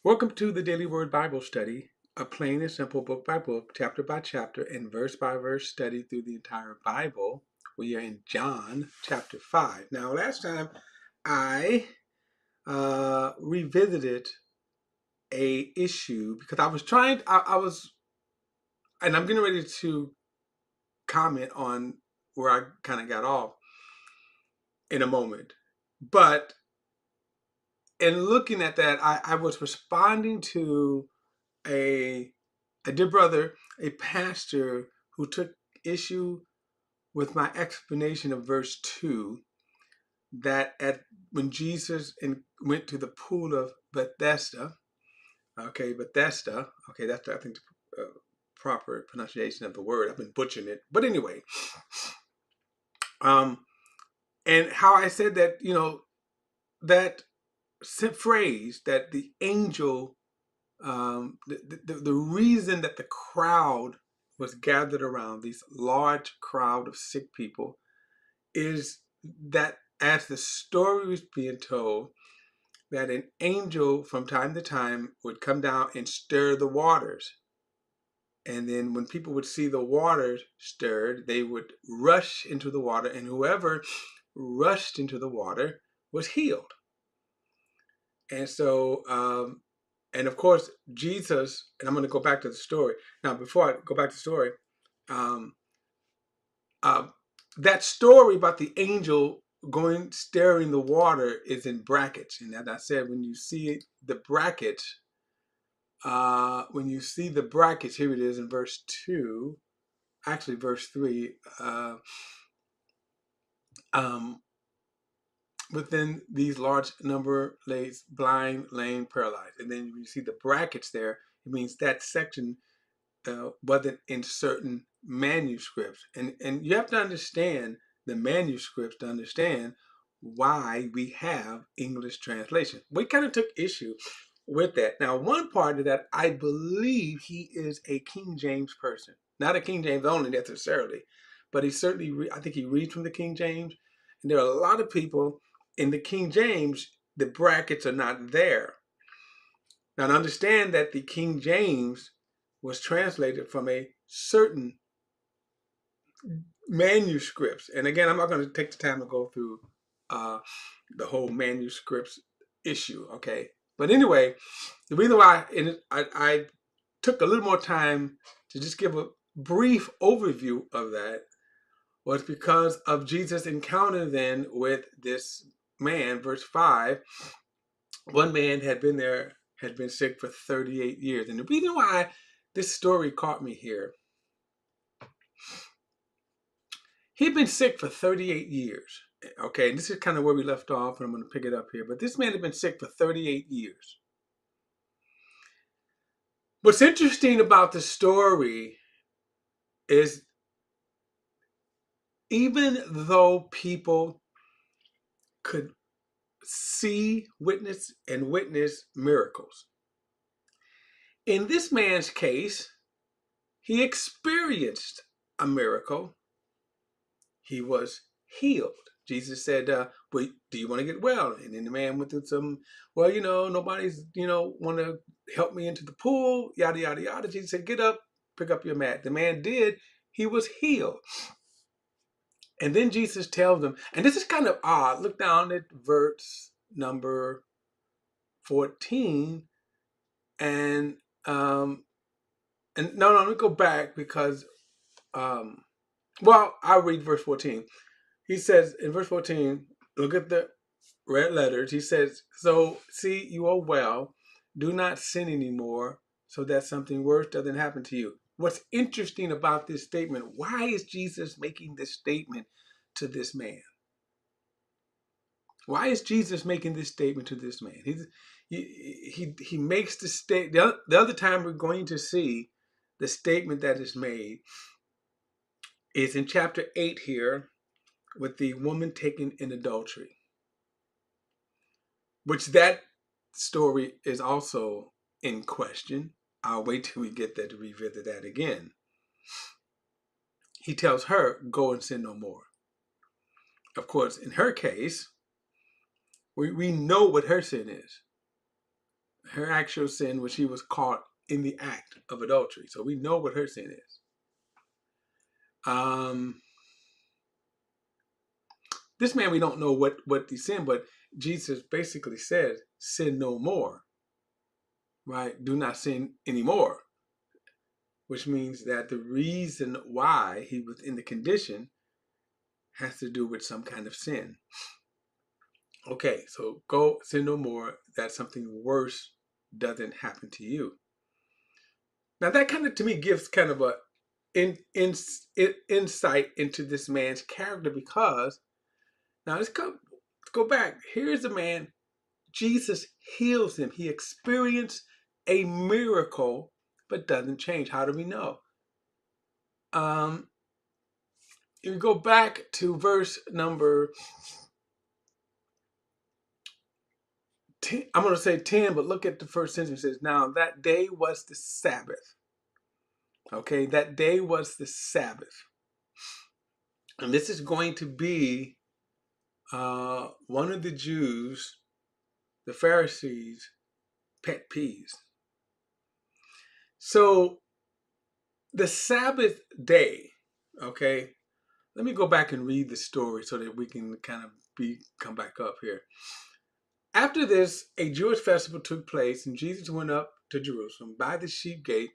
Welcome to the Daily Word Bible Study, a plain and simple book by book, chapter by chapter, and verse by verse study through the entire Bible. We are in John chapter 5. Now, last time I revisited a issue because and I'm getting ready to comment on where I kind of got off in a moment. But in looking at that, I was responding to a dear brother, a pastor who took issue with my explanation of verse 2 that when Jesus went to the pool of Bethesda, that's I think the proper pronunciation of the word. I've been butchering it, but anyway, um, and how I said that that phrase that the angel, the reason that the crowd was gathered around, these large crowd of sick people, is that as the story was being told, that an angel from time to time would come down and stir the waters. And then when people would see the waters stirred, they would rush into the water, and whoever rushed into the water was healed. And so, and of course, Jesus, and I'm going to go back to the story. Now, before I go back to the story, um, uh, that story about the angel stirring the water is in brackets. And as I said, when you see the brackets, here it is in verse 2, actually verse 3, um, within these large number lays blind, lame, paralyzed. And then you see the brackets there, it means that section wasn't in certain manuscripts. And you have to understand the manuscripts to understand why we have English translation. We kind of took issue with that. Now, one part of that, I believe he is a King James person. Not a King James only necessarily, but he certainly, I think he reads from the King James. And there are a lot of people in the King James, the brackets are not there. Now, to understand that the King James was translated from a certain manuscripts. And again, I'm not going to take the time to go through the whole manuscripts issue, okay? But anyway, the reason why I took a little more time to just give a brief overview of that was because of Jesus' encounter then with this man, verse 5. One man had been sick for 38 years. And the reason why this story caught me here, he'd been sick for 38 years. Okay, and this is kind of where we left off, and I'm going to pick it up here. But this man had been sick for 38 years. What's interesting about the story is even though people could see, witness miracles, in this man's case, he experienced a miracle. He was healed. Jesus said, well, do you want to get well? And then the man went through some, well, nobody's, want to help me into the pool, yada, yada, yada. Jesus said, get up, pick up your mat. The man did. He was healed. And then Jesus tells him, and this is kind of odd. Look down at verse number 14. And no, let me go back because, I'll read verse 14. He says in verse 14, look at the red letters. He says, so see, you are well. Do not sin anymore so that something worse doesn't happen to you. What's interesting about this statement, why is Jesus making this statement to this man? Why is Jesus making this statement to this man? He makes the statement. The other time we're going to see the statement that is made is in chapter 8 here, with the woman taken in adultery, which that story is also in question. I'll wait till we get there to revisit that again. He tells her, go and sin no more. Of course, in her case, we know what her sin is. Her actual sin was she was caught in the act of adultery. So we know what her sin is. This man, we don't know what he sinned, but Jesus basically said, sin no more, right? Do not sin anymore, which means that the reason why he was in the condition has to do with some kind of sin. Okay, so go sin no more, that something worse doesn't happen to you. Now that kind of, to me, gives kind of a insight into this man's character, because now let's go back. Here's a man, Jesus heals him. He experienced a miracle, but doesn't change. How do we know? You go back to verse number 10, I'm going to say 10, but look at the first sentence. It says, now that day was the Sabbath. Okay, that day was the Sabbath. And this is going to be one of the Jews, the Pharisees, pet peeves. So the Sabbath day, okay, let me go back and read the story so that we can kind of come back up here. After this, a Jewish festival took place, and Jesus went up to Jerusalem. By the sheep gate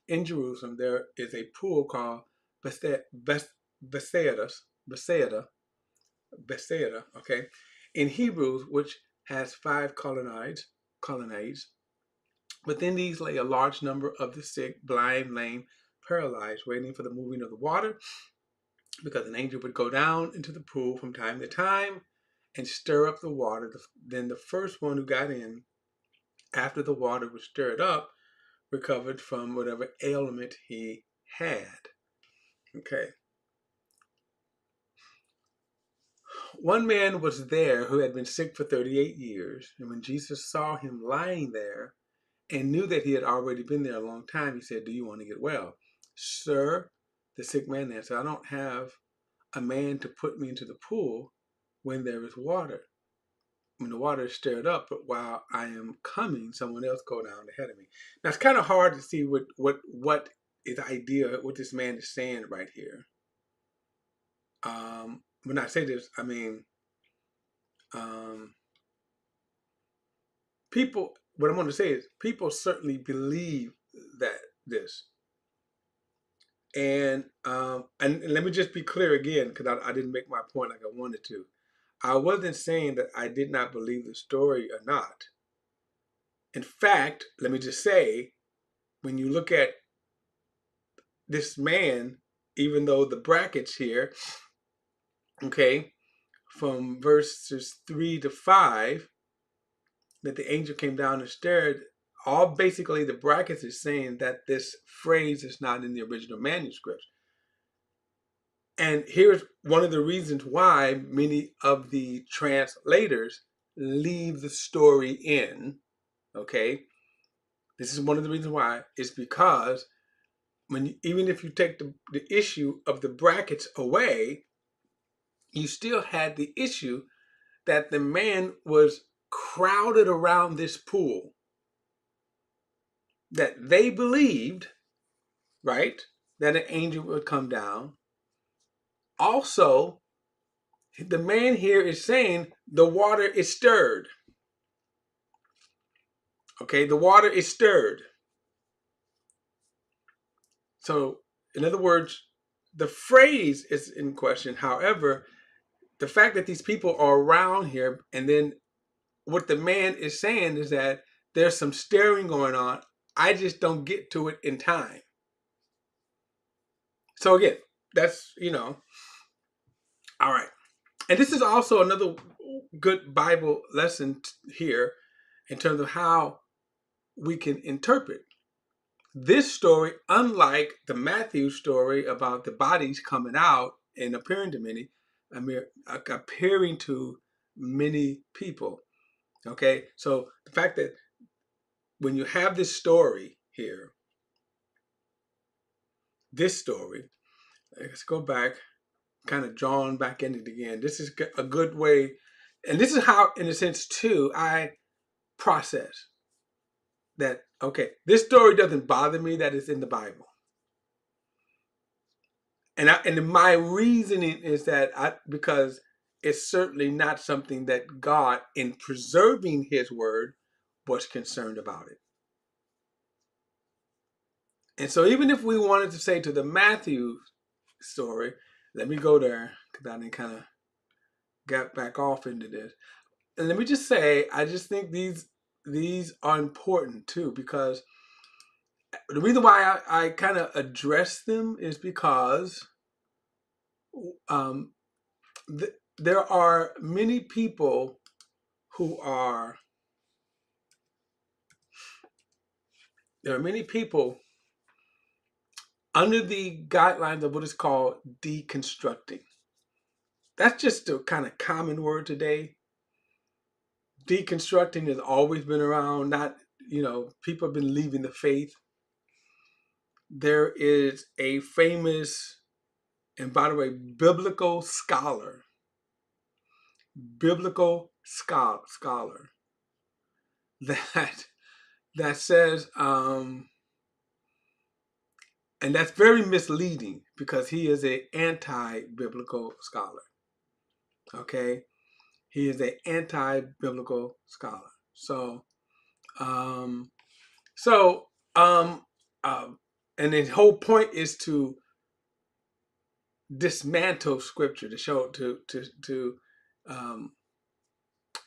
in Jerusalem, there is a pool called Bethesda, okay, in Hebrews, which has 5 colonnades. Within these lay a large number of the sick, blind, lame, paralyzed, waiting for the moving of the water, because an angel would go down into the pool from time to time and stir up the water. Then the first one who got in, after the water was stirred up, recovered from whatever ailment he had. Okay. One man was there who had been sick for 38 years, and when Jesus saw him lying there and knew that he had already been there a long time, he said, do you want to get well? Sir, the sick man answered, I don't have a man to put me into the pool when there is water. When the water is stirred up, but while I am coming, someone else go down ahead of me. Now it's kind of hard to see what is the idea, what this man is saying right here. When I say this, I mean people. What I'm going to say is people certainly believe that this, and let me just be clear again, because I didn't make my point like I wanted to. I wasn't saying that I did not believe the story or not. In fact, let me just say, when you look at this man, even though the brackets here, okay, from verses 3 to 5, that the angel came down and stirred, all basically the brackets is saying that this phrase is not in the original manuscript. And here's one of the reasons why many of the translators leave the story in, okay? This is one of the reasons why, is because even if you take the issue of the brackets away, you still had the issue that the man was crowded around this pool, that they believed, right, that an angel would come down. Also, the man here is saying the water is stirred. Okay, the water is stirred. So, in other words, the phrase is in question. However, the fact that these people are around here, and then what the man is saying is that there's some stirring going on. I just don't get to it in time. So again, that's, all right. And this is also another good Bible lesson here in terms of how we can interpret this story, unlike the Matthew story about the bodies coming out and appearing to many, appearing to many people. Okay, so the fact that when you have this story here, let's go back, kind of drawn back in it again. This is a good way, and this is how, in a sense, too, I process. that, okay, this story doesn't bother me that it's in the Bible. And my reasoning is that because it's certainly not something that God, in preserving his word, was concerned about it. And so even if we wanted to say to the Matthew story, let me go there because I didn't kind of got back off into this. And let me just say, I just think these are important too, because the reason why I kind of address them is because um, there are many people who are there are many people under the guidelines of what is called deconstructing. That's just a kind of common word today. Deconstructing has always been around. Not, people have been leaving the faith. There is a famous, and by the way, biblical scholar that says, and that's very misleading because he is an anti-biblical scholar. Okay, he is an anti-biblical scholar. So, um, so, um, and his whole point is to dismantle Scripture, to show to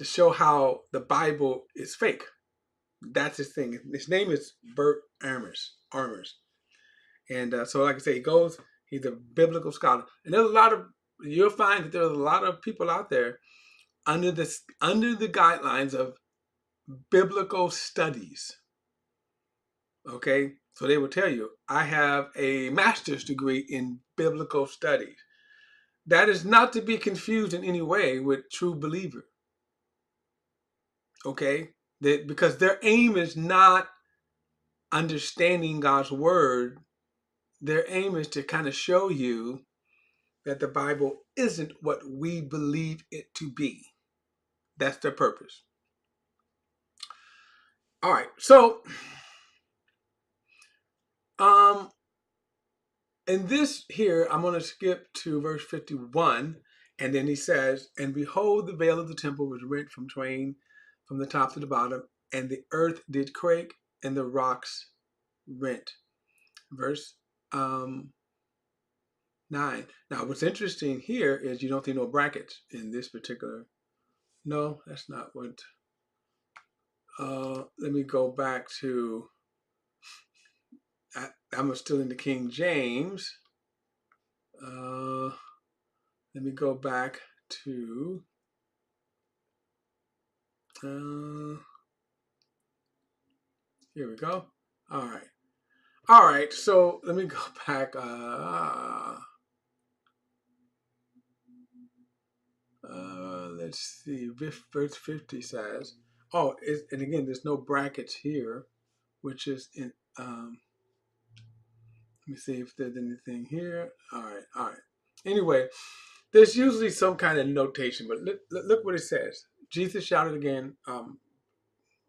show how the Bible is fake. That's his thing. His name is Bert Armers. And so, like I say, he's a biblical scholar. And you'll find that there's a lot of people out there under the guidelines of biblical studies. Okay? So they will tell you, I have a master's degree in biblical studies. That is not to be confused in any way with true believer. Okay? Because their aim is not understanding God's word. Their aim is to kind of show you that the Bible isn't what we believe it to be. That's their purpose. All right. So, in this here, I'm going to skip to verse 51. And then he says, and behold, the veil of the temple was rent from twain, from the top to the bottom, and the earth did quake, and the rocks rent. Verse 9. Now, what's interesting here is you don't see no brackets in this particular. No, that's not what. Let me go back to. I'm still in the King James. Let me go back to. Here we go. All right. So let me go back. Let's see. Verse 50 says, and again, there's no brackets here, which is in. Let me see if there's anything here. All right. Anyway, there's usually some kind of notation, but look what it says. Jesus shouted again.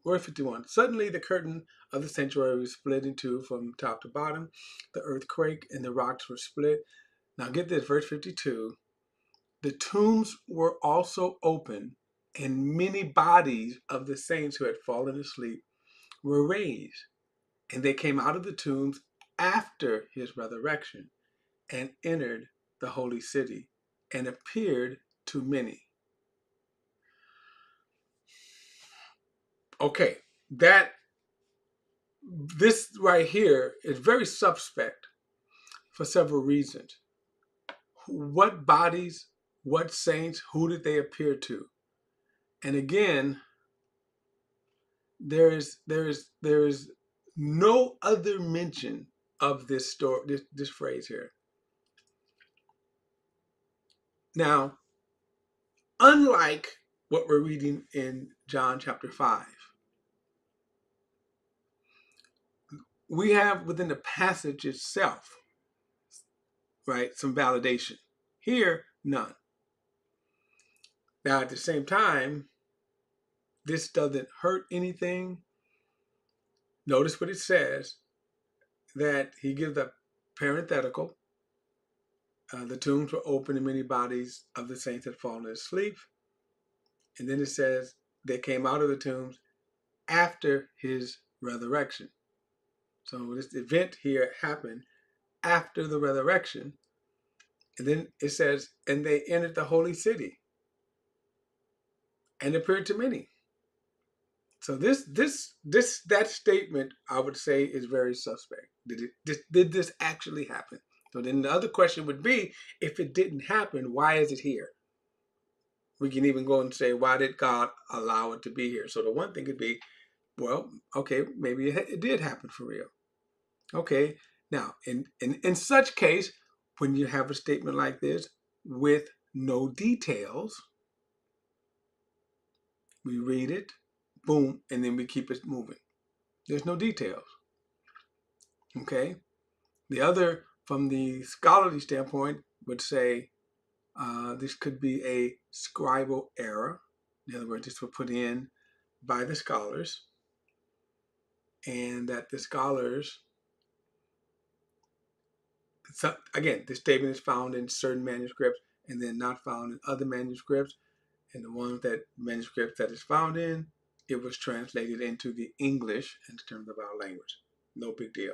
Verse 51. Suddenly the curtain of the sanctuary was split in two from top to bottom. The earth quaked and the rocks were split. Now get this, verse 52. The tombs were also open, and many bodies of the saints who had fallen asleep were raised. And they came out of the tombs after his resurrection and entered the holy city and appeared to many. Okay, this right here is very suspect for several reasons. What bodies, what saints, who did they appear to? And again, there is no other mention of this story, this phrase here. Now, unlike what we're reading in John chapter 5, we have within the passage itself, right, some validation. Here, none. Now, at the same time, this doesn't hurt anything. notice what it says, that he gives a parenthetical. The tombs were open and many bodies of the saints had fallen asleep. And then it says they came out of the tombs after his resurrection. So this event here happened after the resurrection. And then it says, and they entered the holy city and appeared to many. So that statement, I would say, is very suspect. Did this actually happen? So then the other question would be, if it didn't happen, why is it here? We can even go and say, why did God allow it to be here? So the one thing could be, well, okay, maybe it did happen for real. Okay, now in such case, when you have a statement like this with no details, we read it, boom, and then we keep it moving. There's no details. Okay. The other, from the scholarly standpoint, would say this could be a scribal error. In other words, this was put in by the scholars, and that the scholars, so again, this statement is found in certain manuscripts and then not found in other manuscripts. And the ones that manuscripts that is found in, it was translated into the English in terms of our language. No big deal.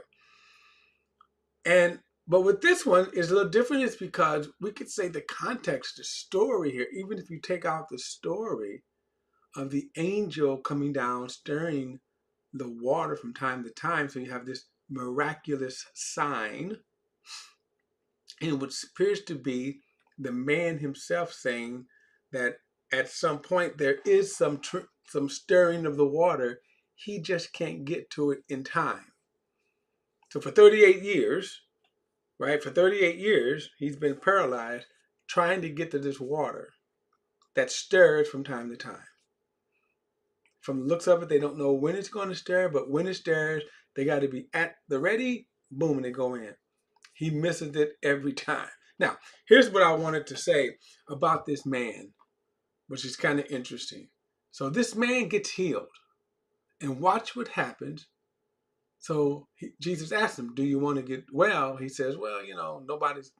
But with this one, is a little different. Is because we could say the context, the story here, even if you take out the story of the angel coming down, stirring the water from time to time, so you have this miraculous sign, and what appears to be the man himself saying that at some point there is some stirring of the water, he just can't get to it in time. So for 38 years, right? For 38 years, he's been paralyzed trying to get to this water that stirs from time to time. From the looks of it, they don't know when it's going to stir, but when it stirs, they got to be at the ready, boom, and they go in. He misses it every time. Now, here's what I wanted to say about this man, which is kind of interesting. So this man gets healed, and watch what happens. So Jesus asked him, do you want to get well? He says, well, nobody's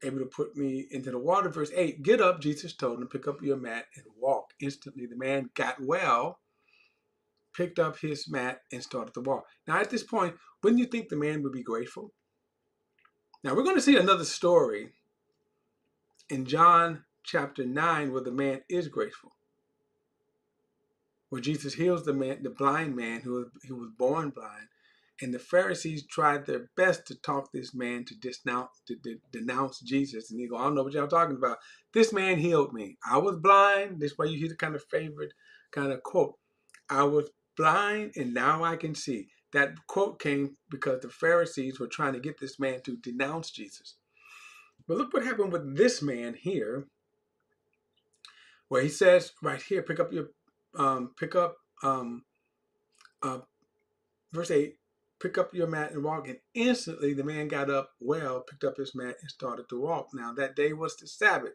able to put me into the water. Verse 8, get up, Jesus told him, pick up your mat and walk. Instantly, the man got well, picked up his mat, and started to walk. Now, at this point, wouldn't you think the man would be grateful? Now, we're going to see another story in John chapter 9 where the man is grateful, where Jesus heals the blind man who was born blind. And the Pharisees tried their best to talk this man to denounce Jesus. And he go, I don't know what y'all talking about. This man healed me. I was blind. This is why you hear the kind of favorite kind of quote. I was blind and now I can see. That quote came because the Pharisees were trying to get this man to denounce Jesus. But look what happened with this man here, where he says right here, verse 8, pick up your mat and walk. And instantly the man got up well, picked up his mat, and started to walk. Now that day was the Sabbath.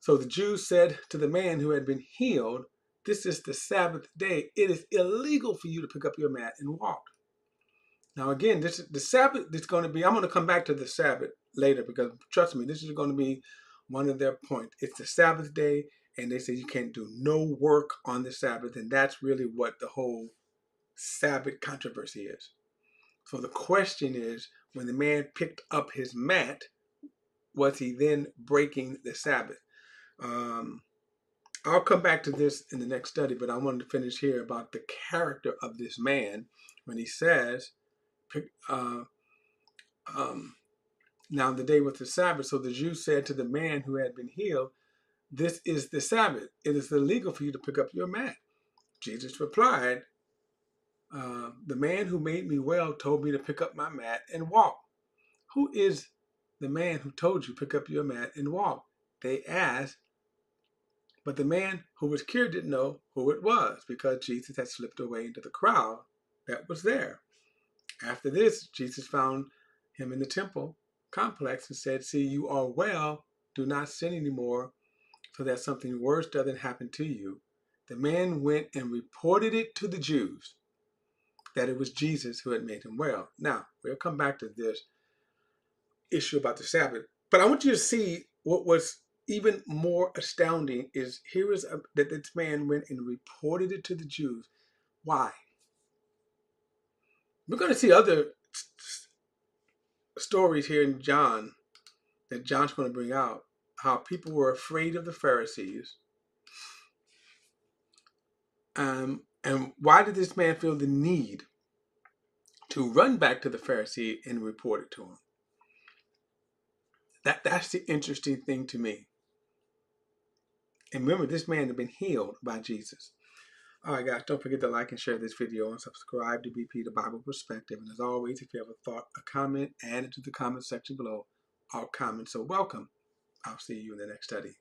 So the Jews said to the man who had been healed, this is the Sabbath day. It is illegal for you to pick up your mat and walk. Now again, this is the Sabbath. It's going to be, I'm going to come back to the Sabbath later because trust me, this is going to be one of their points. It's the Sabbath day, and they say you can't do no work on the Sabbath, and that's really what the whole Sabbath controversy is. So the question is, when the man picked up his mat, was he then breaking the Sabbath? I'll come back to this in the next study, but I wanted to finish here about the character of this man when he says, now the day was the Sabbath. So the Jews said to the man who had been healed, this is the Sabbath. It is illegal for you to pick up your mat. Jesus replied, the man who made me well told me to pick up my mat and walk. Who is the man who told you pick up your mat and walk? They asked, but the man who was cured didn't know who it was because Jesus had slipped away into the crowd that was there. After this, Jesus found him in the temple complex and said, see, you are well. Do not sin anymore so that something worse doesn't happen to you. The man went and reported it to the Jews. that it was Jesus who had made him well. Now, we'll come back to this issue about the Sabbath. But I want you to see what was even more astounding is that this man went and reported it to the Jews. Why? We're going to see other stories here in John that John's going to bring out, how people were afraid of the Pharisees. And why did this man feel the need to run back to the Pharisee and report it to him? That's the interesting thing to me. And remember, this man had been healed by Jesus. All right, guys, don't forget to like and share this video and subscribe to BP, the Bible Perspective. And as always, if you have a thought, a comment, add it to the comment section below. All comments are welcome. I'll see you in the next study.